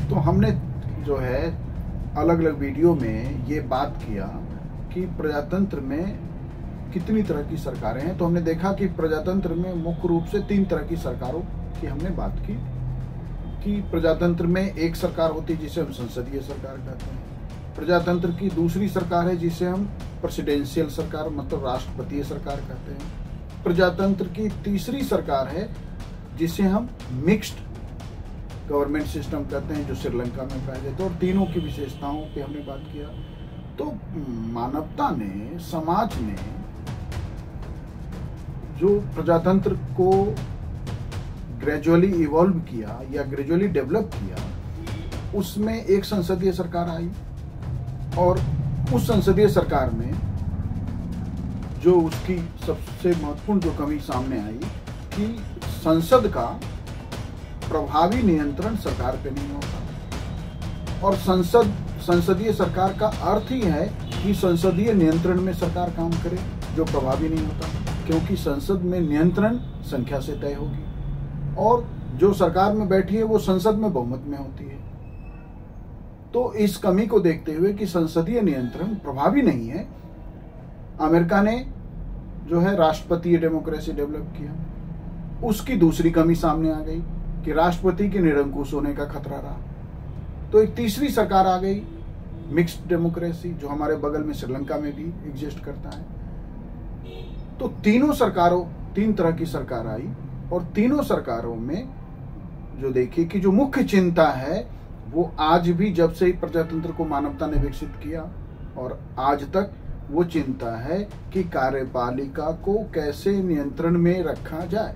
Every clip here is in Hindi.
तो हमने जो है अलग अलग वीडियो में ये बात किया कि प्रजातंत्र में कितनी तरह की सरकारें हैं। तो हमने देखा कि प्रजातंत्र में मुख्य रूप से 3 तरह की सरकारों की हमने बात की कि प्रजातंत्र में एक सरकार होती है जिसे हम संसदीय सरकार कहते हैं। प्रजातंत्र की दूसरी सरकार है जिसे हम प्रेसिडेंशियल सरकार मतलब राष्ट्रपतीय सरकार कहते हैं। प्रजातंत्र की तीसरी सरकार है जिसे हम मिक्स्ड गवर्नमेंट सिस्टम कहते हैं, जो श्रीलंका में पाए जाते हैं। और तीनों की विशेषताओं पे हमने बात किया। तो मानवता ने, समाज ने जो प्रजातंत्र को ग्रेजुअली इवॉल्व किया या ग्रेजुअली डेवलप किया, उसमें एक संसदीय सरकार आई और उस संसदीय सरकार में जो उसकी सबसे महत्वपूर्ण जो कमी सामने आई कि संसद का प्रभावी नियंत्रण सरकार पे नहीं होता। और संसदीय सरकार का अर्थ ही है कि संसदीय नियंत्रण में सरकार काम करे, जो प्रभावी नहीं होता, क्योंकि संसद में नियंत्रण संख्या से तय होगी और जो सरकार में बैठी है वो संसद में बहुमत में होती है। तो इस कमी को देखते हुए कि संसदीय नियंत्रण प्रभावी नहीं है, अमेरिका ने जो है राष्ट्रपतीय डेमोक्रेसी डेवलप किया। उसकी दूसरी कमी सामने आ गई कि राष्ट्रपति के निरंकुश होने का खतरा रहा। तो एक तीसरी सरकार आ गई, मिक्स्ड डेमोक्रेसी, जो हमारे बगल में श्रीलंका में भी एग्जिस्ट करता है। तो तीन तरह की सरकार आई और तीनों सरकारों में जो देखिए कि जो मुख्य चिंता है वो आज भी, जब से ही प्रजातंत्र को मानवता ने विकसित किया और आज तक, वो चिंता है कि कार्यपालिका को कैसे नियंत्रण में रखा जाए,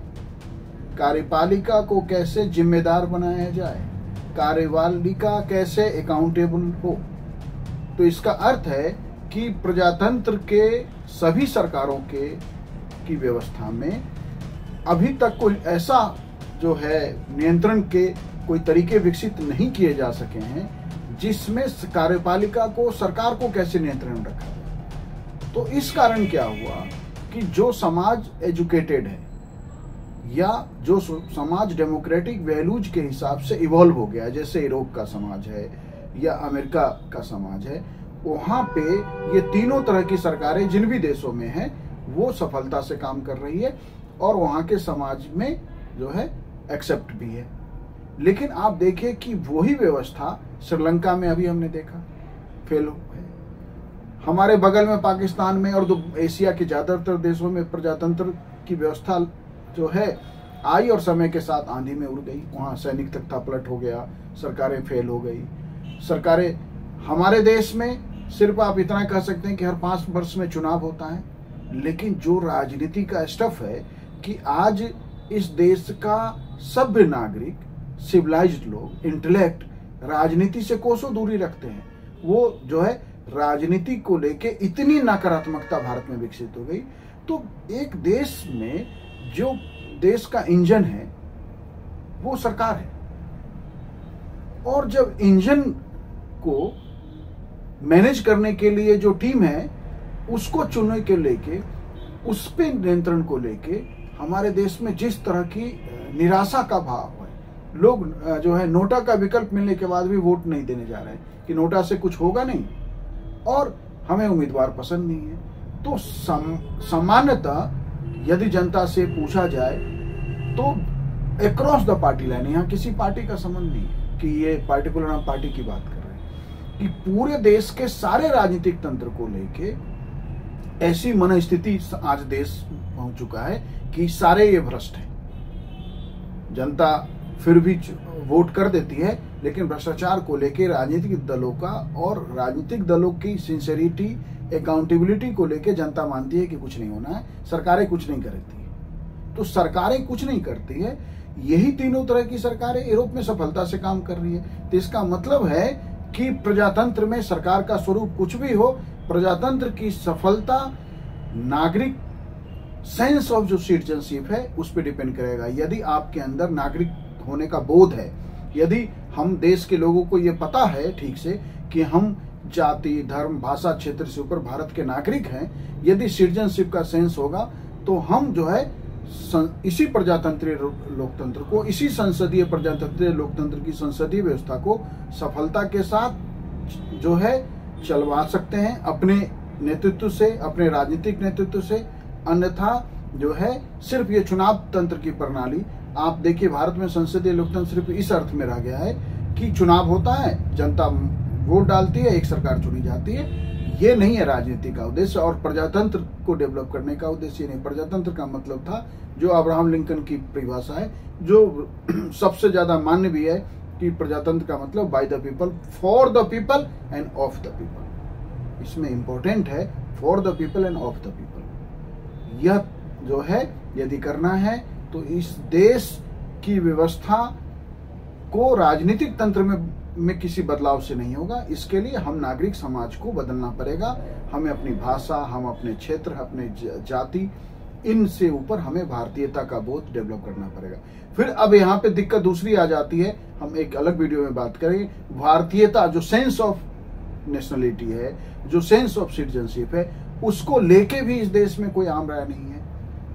कार्यपालिका को कैसे जिम्मेदार बनाया जाए, कार्यपालिका कैसे अकाउंटेबल हो। तो इसका अर्थ है कि प्रजातंत्र के सभी सरकारों की व्यवस्था में अभी तक कोई ऐसा जो है नियंत्रण के कोई तरीके विकसित नहीं किए जा सके हैं जिसमें कार्यपालिका को, सरकार को कैसे नियंत्रण में रखा जाए। तो इस कारण क्या हुआ कि जो समाज एजुकेटेड है या जो समाज डेमोक्रेटिक वैल्यूज के हिसाब से इवॉल्व हो गया, जैसे यूरोप का समाज है या अमेरिका का समाज है, वहां पे ये तीनों तरह की सरकारें जिन भी देशों में हैं वो सफलता से काम कर रही है और वहां के समाज में जो है एक्सेप्ट भी है। लेकिन आप देखिए कि वही व्यवस्था श्रीलंका में अभी हमने देखा फेल है। हमारे बगल में पाकिस्तान में और एशिया के ज्यादातर देशों में प्रजातंत्र की व्यवस्था जो है आई और समय के साथ आंधी में उड़ गई। वहां सैनिक तख्तापलट हो गया, सरकारें फेल हो गई। सरकारें, हमारे देश में सिर्फ आप इतना कह सकते हैं कि हर 5 वर्ष में चुनाव होता है, लेकिन जो राजनीति का स्टफ है कि आज इस देश का सभ्य नागरिक, सिविलाइज्ड लोग, इंटेलेक्ट राजनीति से कोसों दूरी रखते हैं। वो जो है राजनीति को लेके इतनी नकारात्मकता भारत में विकसित हो गई। तो एक देश में जो देश का इंजन है वो सरकार है, और जब इंजन को मैनेज करने के लिए जो टीम है उसको चुनने के लेके, उस पे नियंत्रण को लेके हमारे देश में जिस तरह की निराशा का भाव है, लोग जो है नोटा का विकल्प मिलने के बाद भी वोट नहीं देने जा रहे हैं कि नोटा से कुछ होगा नहीं और हमें उम्मीदवार पसंद नहीं है। तो सामान्यतः यदि जनता से पूछा जाए तो अक्रॉस द पार्टी लाइन, यहाँ किसी पार्टी का संबंध नहीं है कि ये पार्टिकुलर हम पार्टी की बात कर रहे हैं, कि पूरे देश के सारे राजनीतिक तंत्र को लेके ऐसी मनस्थिति आज देश पहुंच चुका है कि सारे ये भ्रष्ट हैं। जनता फिर भी वोट कर देती है, लेकिन भ्रष्टाचार को लेके राजनीतिक दलों का और राजनीतिक दलों की सिंसियरिटी, अकाउंटेबिलिटी को लेके जनता मानती है कि कुछ नहीं होना है, सरकारें कुछ नहीं करती है। तो सरकारें कुछ नहीं करती है, यही तीनों तरह की सरकारें यूरोप में सफलता से काम कर रही है। तो इसका मतलब है कि प्रजातंत्र में सरकार का स्वरूप कुछ भी हो, प्रजातंत्र की सफलता नागरिक सेंस ऑफ जो सिटीजनशिप है उस पर डिपेंड करेगा। यदि आपके अंदर नागरिक होने का बोध है, यदि हम देश के लोगों को ये पता है ठीक से कि हम जाति, धर्म, भाषा, क्षेत्र से ऊपर भारत के नागरिक हैं, यदि सिटीजनशिप का सेंस होगा तो हम जो है इसी प्रजातंत्रीय लोकतंत्र को, इसी संसदीय प्रजातंत्रीय लोकतंत्र की संसदीय व्यवस्था को सफलता के साथ जो है चलवा सकते हैं अपने नेतृत्व से, अपने राजनीतिक नेतृत्व से। अन्यथा जो है सिर्फ ये चुनाव तंत्र की प्रणाली, आप देखिए भारत में संसदीय लोकतंत्र सिर्फ इस अर्थ में रह गया है कि चुनाव होता है, जनता वोट डालती है, एक सरकार चुनी जाती है। ये नहीं है राजनीति का उद्देश्य और प्रजातंत्र को डेवलप करने का उद्देश्य नहीं। प्रजातंत्र का मतलब था जो अब्राहम लिंकन की परिभाषा है, जो सबसे ज्यादा मान्य भी है कि प्रजातंत्र का मतलब by the people, for the people end of the people. इसमें इंपॉर्टेंट है for the people end of the people. यह जो है यदि करना है तो इस देश की व्यवस्था को राजनीतिक तंत्र में किसी बदलाव से नहीं होगा। इसके लिए हम नागरिक समाज को बदलना पड़ेगा। हमें अपनी भाषा, हम अपने क्षेत्र, अपने जाति, इनसे ऊपर हमें भारतीयता का बोध डेवलप करना पड़ेगा। फिर अब यहाँ पे दिक्कत दूसरी आ जाती है, हम एक अलग वीडियो में बात करेंगे। भारतीयता, जो सेंस ऑफ नेशनलिटी है, जो सेंस ऑफ सिटीजनशिप है, उसको लेके भी इस देश में कोई आम राय नहीं है।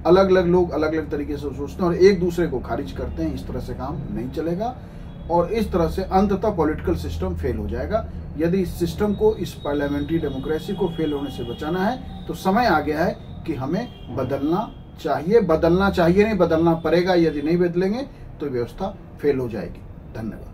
अलग अलग लोग अलग अलग तरीके से सोचते हैं और एक दूसरे को खारिज करते हैं। इस तरह से काम नहीं चलेगा और इस तरह से अंततः पॉलिटिकल सिस्टम फेल हो जाएगा। यदि इस सिस्टम को, इस पार्लियामेंट्री डेमोक्रेसी को फेल होने से बचाना है तो समय आ गया है कि हमें बदलना चाहिए नहीं, बदलना पड़ेगा। यदि नहीं बदलेंगे तो व्यवस्था फेल हो जाएगी। धन्यवाद।